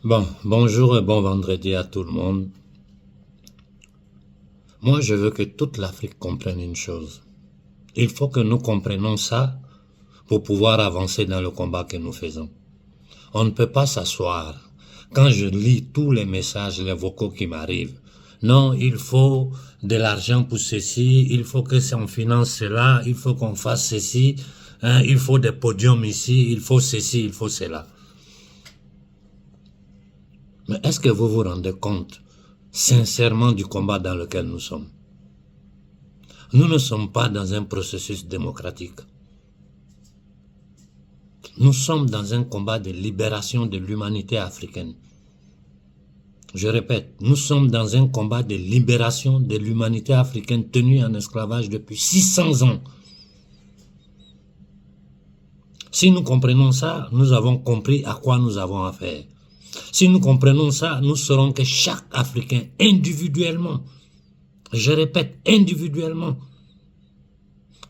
Bon, bonjour et bon vendredi à tout le monde. Moi, je veux que toute l'Afrique comprenne une chose. Il faut que nous comprenions ça pour pouvoir avancer dans le combat que nous faisons. On ne peut pas s'asseoir. Quand je lis tous les messages, les vocaux qui m'arrivent, non, il faut de l'argent pour ceci, il faut que on finance cela, il faut qu'on fasse ceci, hein, il faut des podiums ici, il faut ceci, il faut cela. Mais est-ce que vous vous rendez compte sincèrement du combat dans lequel nous sommes? Nous ne sommes pas dans un processus démocratique. Nous sommes dans un combat de libération de l'humanité africaine. Je répète, nous sommes dans un combat de libération de l'humanité africaine tenue en esclavage depuis 600 ans. Si nous comprenons ça, nous avons compris à quoi nous avons affaire. Si nous comprenons ça, nous saurons que chaque Africain, individuellement, je répète, individuellement,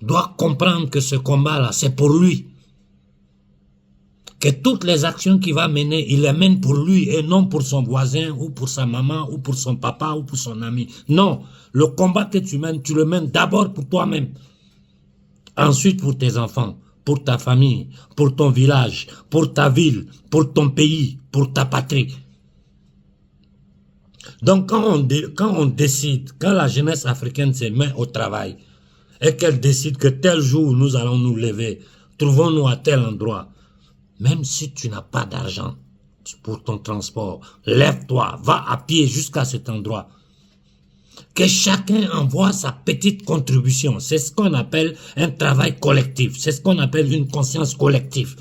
doit comprendre que ce combat-là, c'est pour lui. Que toutes les actions qu'il va mener, il les mène pour lui et non pour son voisin ou pour sa maman ou pour son papa ou pour son ami. Non, le combat que tu mènes, tu le mènes d'abord pour toi-même. Ensuite pour tes enfants, pour ta famille, pour ton village, pour ta ville, pour ton pays, pour ta patrie. Donc quand on décide, quand la jeunesse africaine se met au travail et qu'elle décide que tel jour nous allons nous lever, trouvons-nous à tel endroit, même si tu n'as pas d'argent pour ton transport, lève-toi, va à pied jusqu'à cet endroit. Que chacun envoie sa petite contribution. C'est ce qu'on appelle un travail collectif. C'est ce qu'on appelle une conscience collective.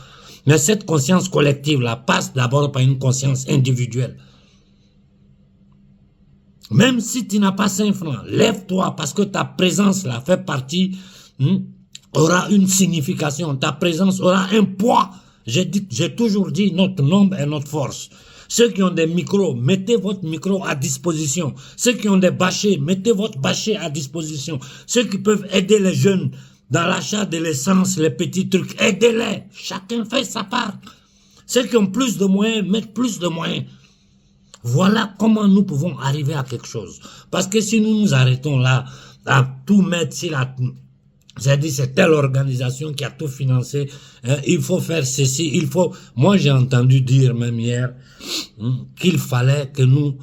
Mais cette conscience collective-là passe d'abord par une conscience individuelle. Même si tu n'as pas 5 francs, lève-toi parce que ta présence là fait partie, aura une signification. Ta présence aura un poids. J'ai toujours dit, notre nombre est notre force. Ceux qui ont des micros, mettez votre micro à disposition. Ceux qui ont des bâchers, mettez votre bâcher à disposition. Ceux qui peuvent aider les jeunes dans l'achat de l'essence, les petits trucs, aidez-les. Chacun fait sa part. Ceux qui ont plus de moyens, mettent plus de moyens. Voilà comment nous pouvons arriver à quelque chose. Parce que si nous nous arrêtons là, à tout mettre sur la... J'ai dit, c'est telle organisation qui a tout financé, hein, il faut faire ceci, il faut... Moi, j'ai entendu dire même hier qu'il fallait que nous...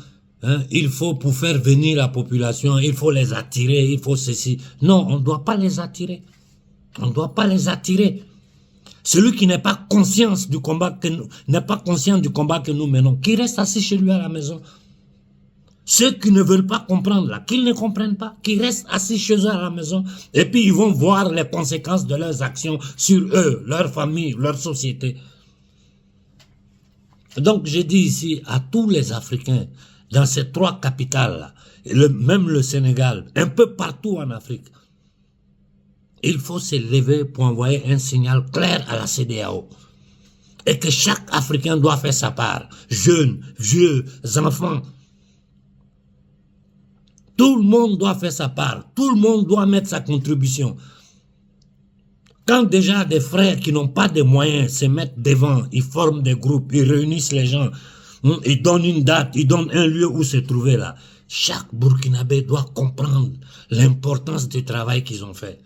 il faut, pour faire venir la population, il faut les attirer, il faut ceci. Non, on ne doit pas les attirer. On ne doit pas les attirer. Celui qui n'est pas conscient du combat que nous menons, qui reste assis chez lui à la maison. Ceux qui ne veulent pas comprendre là, qu'ils ne comprennent pas, qui restent assis chez eux à la maison, et puis ils vont voir les conséquences de leurs actions sur eux, leur famille, leur société. Donc j'ai dit ici à tous les Africains, dans ces 3 capitales là, même le Sénégal, un peu partout en Afrique, il faut se lever pour envoyer un signal clair à la CEDEAO. Et que chaque Africain doit faire sa part. Jeunes, vieux, enfants. Tout le monde doit faire sa part. Tout le monde doit mettre sa contribution. Quand déjà des frères qui n'ont pas de moyens se mettent devant, ils forment des groupes, ils réunissent les gens, ils donnent une date, ils donnent un lieu où se trouver là. Chaque Burkinabé doit comprendre l'importance du travail qu'ils ont fait.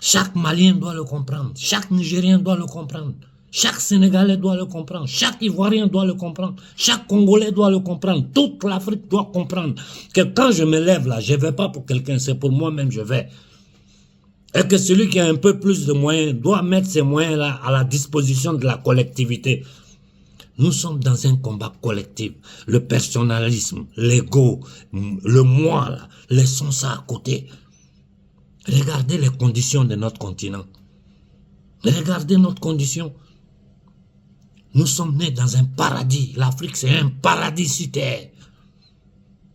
Chaque Malien doit le comprendre. Chaque Nigérien doit le comprendre. Chaque Sénégalais doit le comprendre. Chaque Ivoirien doit le comprendre. Chaque Congolais doit le comprendre. Toute l'Afrique doit comprendre que quand je me lève là, je ne vais pas pour quelqu'un, c'est pour moi-même je vais. Et que celui qui a un peu plus de moyens doit mettre ses moyens là à la disposition de la collectivité. Nous sommes dans un combat collectif. Le personnalisme, l'ego, le moi là, laissons ça à côté. Regardez les conditions de notre continent. Regardez notre condition. Nous sommes nés dans un paradis. L'Afrique, c'est un paradis sur terre.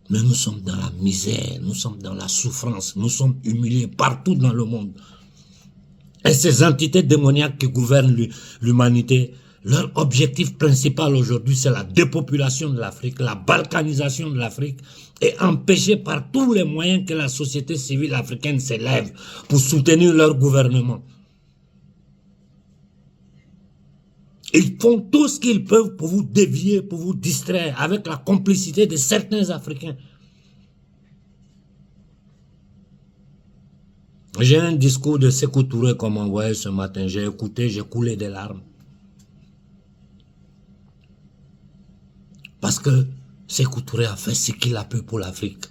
Mais nous sommes dans la misère, nous sommes dans la souffrance, nous sommes humiliés partout dans le monde. Et ces entités démoniaques qui gouvernent l'humanité, leur objectif principal aujourd'hui, c'est la dépopulation de l'Afrique, la balkanisation de l'Afrique, et empêcher par tous les moyens que la société civile africaine s'élève pour soutenir leur gouvernement. Ils font tout ce qu'ils peuvent pour vous dévier, pour vous distraire, avec la complicité de certains Africains. J'ai un discours de Sékou Touré qu'on m'a envoyé ce matin. J'ai écouté, j'ai coulé des larmes. Parce que Sékou Touré a fait ce qu'il a pu pour l'Afrique.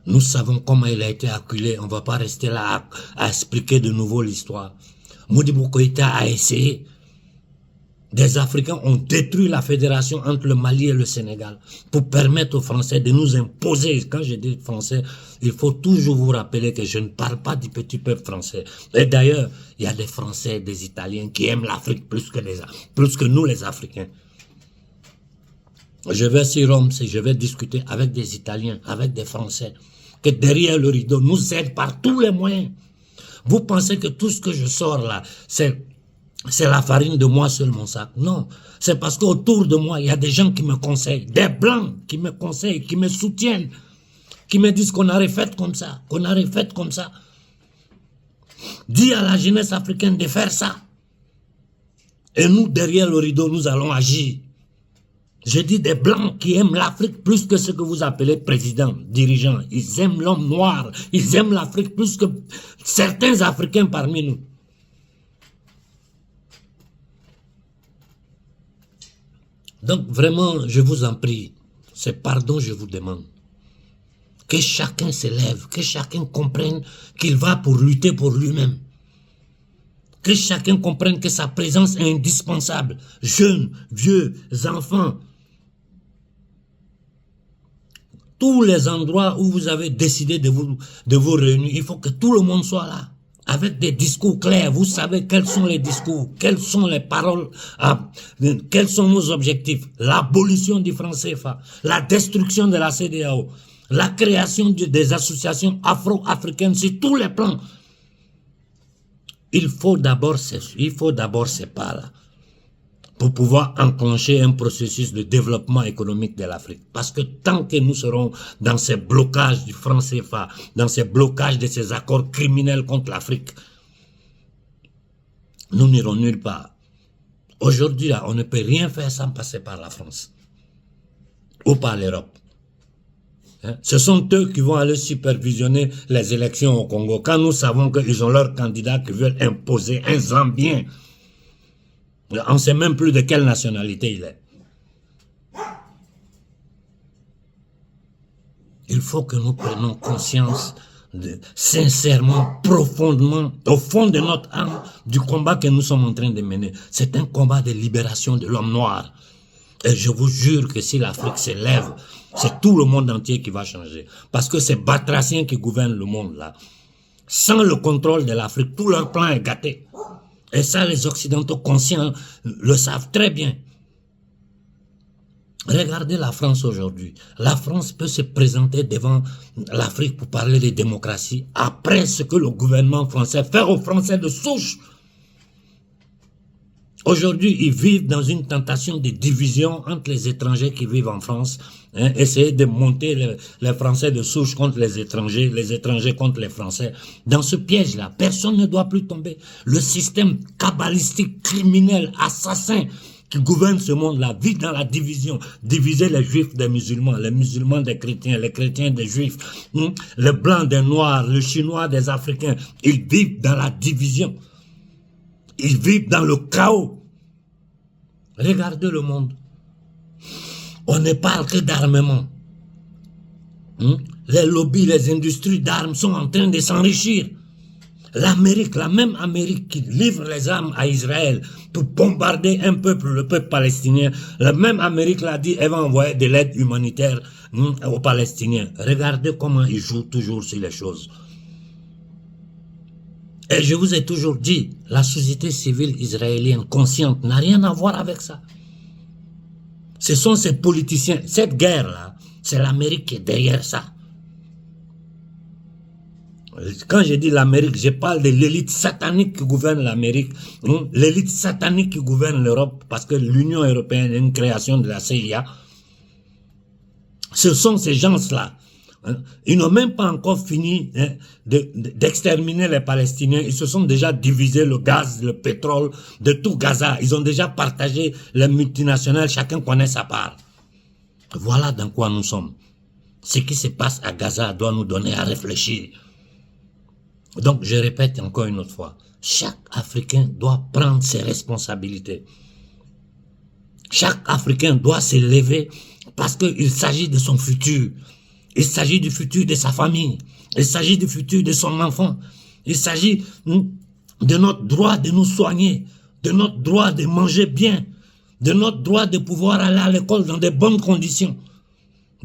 Nous savons comment il a été acculé. On ne va pas rester là à expliquer de nouveau l'histoire. Modibo Keïta a essayé. Des Africains ont détruit la fédération entre le Mali et le Sénégal pour permettre aux Français de nous imposer. Quand je dis français, il faut toujours vous rappeler que je ne parle pas du petit peuple français. Et d'ailleurs, il y a des Français, des Italiens qui aiment l'Afrique plus que nous les Africains. Je vais sur Rome, je vais discuter avec des Italiens, avec des Français, que derrière le rideau nous aident par tous les moyens. Vous pensez que tout ce que je sors là, c'est la farine de moi seul, mon sac. Non, c'est parce qu'autour de moi, il y a des gens qui me conseillent, des Blancs qui me conseillent, qui me soutiennent, qui me disent qu'on aurait fait comme ça, qu'on aurait fait comme ça. Dis à la jeunesse africaine de faire ça. Et nous, derrière le rideau, nous allons agir. Je dis des Blancs qui aiment l'Afrique plus que ce que vous appelez président, dirigeant. Ils aiment l'homme noir, ils aiment l'Afrique plus que certains Africains parmi nous. Donc vraiment, je vous en prie, c'est pardon je vous demande. Que chacun s'élève, que chacun comprenne qu'il va pour lutter pour lui-même. Que chacun comprenne que sa présence est indispensable. Jeunes, vieux, enfants. Tous les endroits où vous avez décidé de vous réunir, il faut que tout le monde soit là. Avec des discours clairs, vous savez quels sont les discours, quelles sont les paroles, quels sont nos objectifs. L'abolition du franc CFA, la destruction de la CEDEAO, la création des associations afro-africaines sur tous les plans. Il faut d'abord ces pas-là pour pouvoir enclencher un processus de développement économique de l'Afrique. Parce que tant que nous serons dans ces blocages du franc CFA, dans ces blocages de ces accords criminels contre l'Afrique, nous n'irons nulle part. Aujourd'hui, on ne peut rien faire sans passer par la France ou par l'Europe. Ce sont eux qui vont aller supervisionner les élections au Congo. Quand nous savons qu'ils ont leur candidat qui veulent imposer un Zambien, on ne sait même plus de quelle nationalité il est. Il faut que nous prenions conscience, sincèrement, profondément, au fond de notre âme, du combat que nous sommes en train de mener. C'est un combat de libération de l'homme noir. Et je vous jure que si l'Afrique s'élève, c'est tout le monde entier qui va changer. Parce que ces batraciens qui gouvernent le monde là, sans le contrôle de l'Afrique, tout leur plan est gâté. Et ça, les Occidentaux conscients le savent très bien. Regardez la France aujourd'hui. La France peut se présenter devant l'Afrique pour parler de démocratie après ce que le gouvernement français fait aux Français de souche. Aujourd'hui, ils vivent dans une tentation de division entre les étrangers qui vivent en France, essayer de monter les Français de souche contre les étrangers contre les Français. Dans ce piège-là, personne ne doit plus tomber. Le système kabbalistique, criminel, assassin qui gouverne ce monde-là vit dans la division. Diviser les Juifs des musulmans, les musulmans des chrétiens, les chrétiens des Juifs, les Blancs des Noirs, les Chinois des Africains. Ils vivent dans la division. Ils vivent dans le chaos. Regardez le monde. On ne parle que d'armement. Les lobbies, les industries d'armes sont en train de s'enrichir. L'Amérique, la même Amérique qui livre les armes à Israël pour bombarder un peuple, le peuple palestinien, la même Amérique l'a dit, elle va envoyer de l'aide humanitaire aux Palestiniens. Regardez comment ils jouent toujours sur les choses. Et je vous ai toujours dit, la société civile israélienne consciente n'a rien à voir avec ça. Ce sont ces politiciens, cette guerre-là, c'est l'Amérique qui est derrière ça. Quand je dis l'Amérique, je parle de l'élite satanique qui gouverne l'Amérique, l'élite satanique qui gouverne l'Europe, parce que l'Union européenne est une création de la CIA. Ce sont ces gens-là Hein. Ils n'ont même pas encore fini hein, d'exterminer les Palestiniens. Ils se sont déjà divisés le gaz, le pétrole de tout Gaza. Ils ont déjà partagé les multinationales. Chacun connaît sa part. Voilà dans quoi nous sommes. Ce qui se passe à Gaza doit nous donner à réfléchir. Donc, je répète encore une autre fois. Chaque Africain doit prendre ses responsabilités. Chaque Africain doit se lever parce qu'il s'agit de son futur. Il s'agit du futur de sa famille. Il s'agit du futur de son enfant. Il s'agit de notre droit de nous soigner, de notre droit de manger bien, de notre droit de pouvoir aller à l'école dans de bonnes conditions,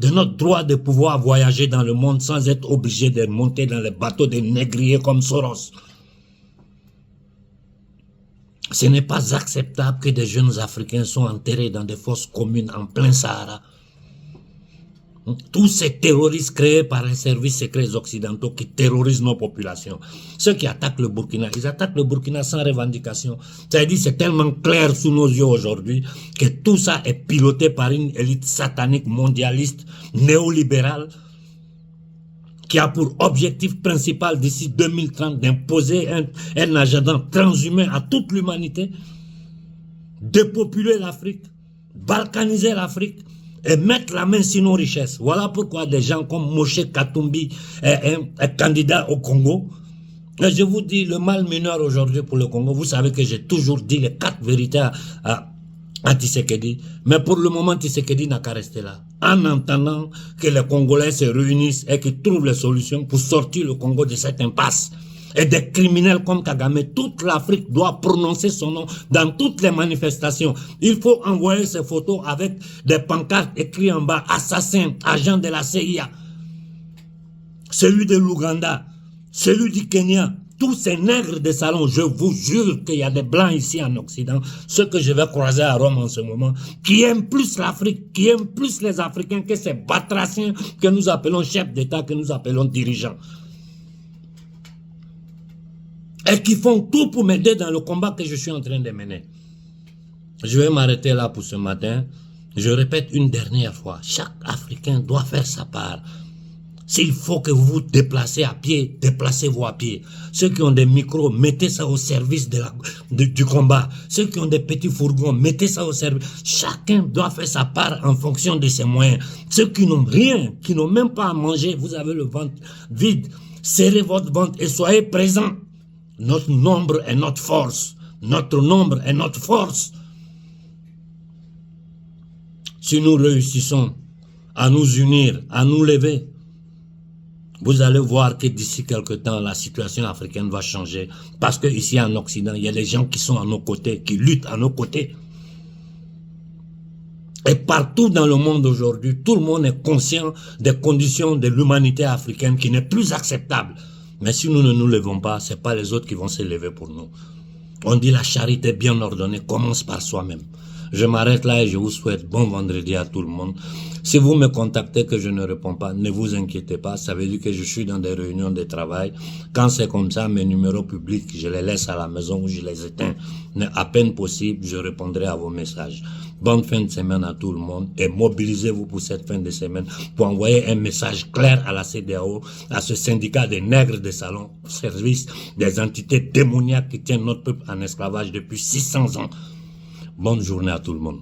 de notre droit de pouvoir voyager dans le monde sans être obligé de monter dans les bateaux des négriers comme Soros. Ce n'est pas acceptable que des jeunes Africains soient enterrés dans des fosses communes en plein Sahara. Tous ces terroristes créés par les services secrets occidentaux qui terrorisent nos populations. Ceux qui attaquent le Burkina, ils attaquent le Burkina sans revendication. C'est-à-dire c'est tellement clair sous nos yeux aujourd'hui que tout ça est piloté par une élite satanique mondialiste néolibérale qui a pour objectif principal d'ici 2030 d'imposer un agenda transhumain à toute l'humanité, dépopuler l'Afrique, balkaniser l'Afrique, et mettre la main sur nos richesses. Voilà pourquoi des gens comme Moshe Katumbi est candidat au Congo. Et je vous dis, le mal mineur aujourd'hui pour le Congo, vous savez que j'ai toujours dit les 4 vérités à Tshisekedi. Mais pour le moment, Tshisekedi n'a qu'à rester là. En entendant que les Congolais se réunissent et qu'ils trouvent les solutions pour sortir le Congo de cette impasse. Et des criminels comme Kagame, toute l'Afrique doit prononcer son nom dans toutes les manifestations. Il faut envoyer ces photos avec des pancartes écrites en bas, assassin, agent de la CIA, celui de l'Ouganda, celui du Kenya, tous ces nègres de salon. Je vous jure qu'il y a des blancs ici en Occident, ceux que je vais croiser à Rome en ce moment, qui aiment plus l'Afrique, qui aiment plus les Africains que ces batraciens que nous appelons chefs d'État, que nous appelons dirigeants. Et qui font tout pour m'aider dans le combat que je suis en train de mener. Je vais m'arrêter là pour ce matin. Je répète une dernière fois, chaque Africain doit faire sa part. S'il faut que vous vous déplacez à pied, déplacez-vous à pied. Ceux qui ont des micros, mettez ça au service du combat. Ceux qui ont des petits fourgons, mettez ça au service. Chacun doit faire sa part en fonction de ses moyens. Ceux qui n'ont rien, qui n'ont même pas à manger, vous avez le ventre vide, serrez votre ventre et soyez présents. Notre nombre est notre force. Notre nombre est notre force. Si nous réussissons à nous unir, à nous lever, vous allez voir que d'ici quelque temps, la situation africaine va changer. Parce que ici en Occident, il y a des gens qui sont à nos côtés, qui luttent à nos côtés. Et partout dans le monde aujourd'hui, tout le monde est conscient des conditions de l'humanité africaine qui n'est plus acceptable. Mais si nous ne nous levons pas, ce n'est pas les autres qui vont se lever pour nous. On dit la charité bien ordonnée commence par soi-même. Je m'arrête là et je vous souhaite bon vendredi à tout le monde. Si vous me contactez que je ne réponds pas, ne vous inquiétez pas. Ça veut dire que je suis dans des réunions de travail. Quand c'est comme ça, mes numéros publics, je les laisse à la maison ou je les éteins. À peine possible, je répondrai à vos messages. Bonne fin de semaine à tout le monde et mobilisez-vous pour cette fin de semaine pour envoyer un message clair à la CEDEAO, à ce syndicat des nègres de salon, au service des entités démoniaques qui tiennent notre peuple en esclavage depuis 600 ans. Bonne journée à tout le monde.